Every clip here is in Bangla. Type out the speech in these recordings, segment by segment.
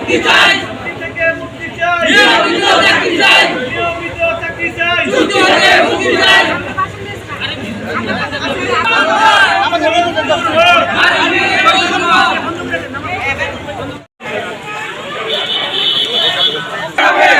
মুক্তি চাই, মুক্তি চাই, নিয়মিত চাকরি চাই, নিয়মিত চাকরি চাই, চুক্তি থেকে মুক্তি চাই।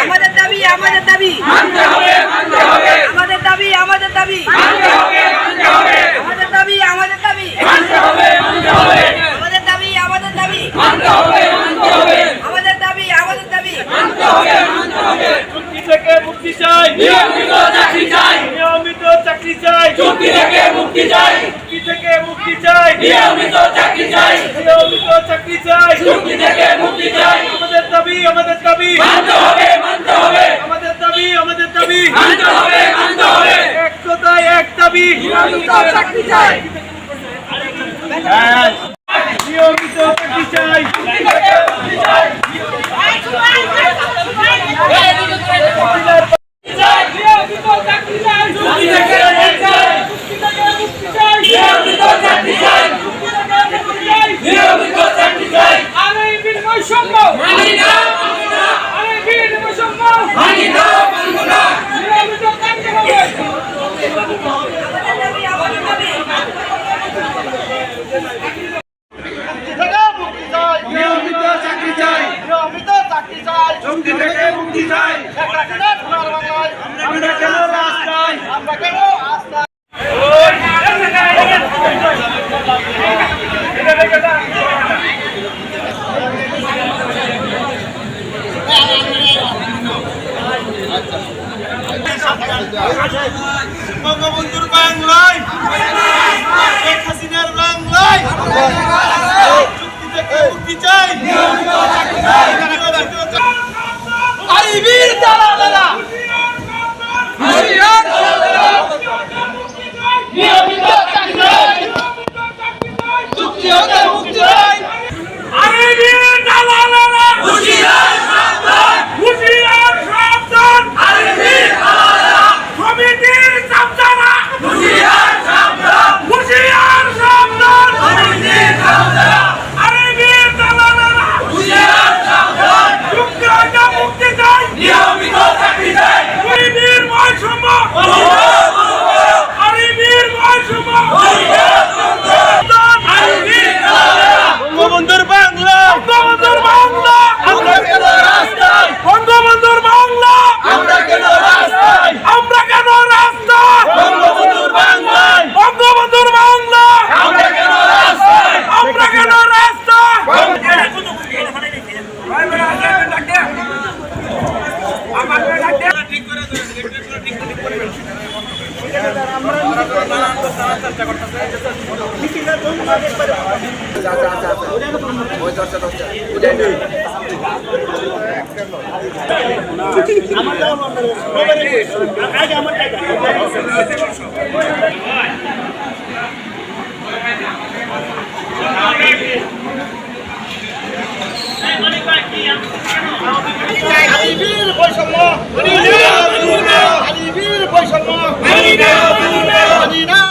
আমাদের দাবি আমাদের দাবি মানতে হবে, মানতে হবে, আমাদের দাবি আমাদের দাবি মানতে হবে, মানতে হবে, আমাদের দাবি আমাদের দাবি মানতে হবে, মানতে হবে, আমাদের দাবি আমাদের দাবি মানতে হবে, মানতে হবে, আমাদের দাবি আমাদের দাবি মানতে হবে, মানতে হবে। চুক্তি থেকে মুক্তি চাই, নিয়মিত চাকরি চাই, নিয়মিত চাকরি চাই, চুক্তি থেকে মুক্তি চাই, চুক্তি থেকে মুক্তি চাই, নিয়মিত চাকরি চাই, নিয়মিত চাকরি চাই, চুক্তি থেকে মুক্তি চাই। আমাদের দাবি আমাদের দাবি, মানতে হবে, মানতে হবে, আমাদের দাবি আমাদের দাবি, মানতে হবে, মানতে হবে। এক কথায় এক দাবি, নিয়মিত চাকরি চাই, নিয়মিত চাকরি চাই, চুক্তি থেকে মুক্তি চাই, নিয়মিত চাকরি চাই, চুক্তি থেকে মুক্তি চাই, নিয়মিত চাকরি চাই, নিয়মিত চাকরি চাই। আমি বিনিময় সম্ভব মানি না, মানি না, আমি বিনিময় সম্ভব মানি না, মানব না। নিয়মিত চাকরি হবে। আমাদের দাবি আমাদের দাবি নিয়মিত চাকরি চাই, নিয়মিত চাকরি চাই, চুক্তি থেকে মুক্তি চাই। আমরা কেন রাস্তায়, আমরা কেন রাস্তায়? বঙ্গবন্ধুর বাংলায়, শেখ হাসিনার বাংলায়, চুক্তি থেকে মুক্তি চাই, নিয়মিত চাকরি চাই, আইবির দালালেরা, হুঁশিয়ার দালালেরা, নিয়মিত চাকরি চাই, চুক্তি থেকে মুক্তি চাই। আইবির দালালেরা, হুঁশিয়ার সাবধান, হুঁশিয়ার সাবধান, আইবির দালালেরা, কমিটির চামচারা, হুঁশিয়ার সাবধান, হুঁশিয়ার সাবধান, আইবির দালালেরা, আইবির দালালেরা, হুঁশিয়ার সাবধান, চুক্তি থেকে মুক্তি চাই, নিয়মিত চাকরি চাই। আইবির বৈষম্য, আইবির বৈষম্য, আইবির দালালেরা, বঙ্গবন্ধুর বাংলা, বঙ্গবন্ধুর বাংলা, আমরা কেন রাস্তায়, বঙ্গবন্ধুর বাংলা, আমরা কেন রাস্তায়, আমরা কেন রাস্তায়, বঙ্গবন্ধুর বাংলায়, বঙ্গবন্ধুর বাংলা, আমরা কেন রাস্তায়, আমরা কেন রাস্তায়।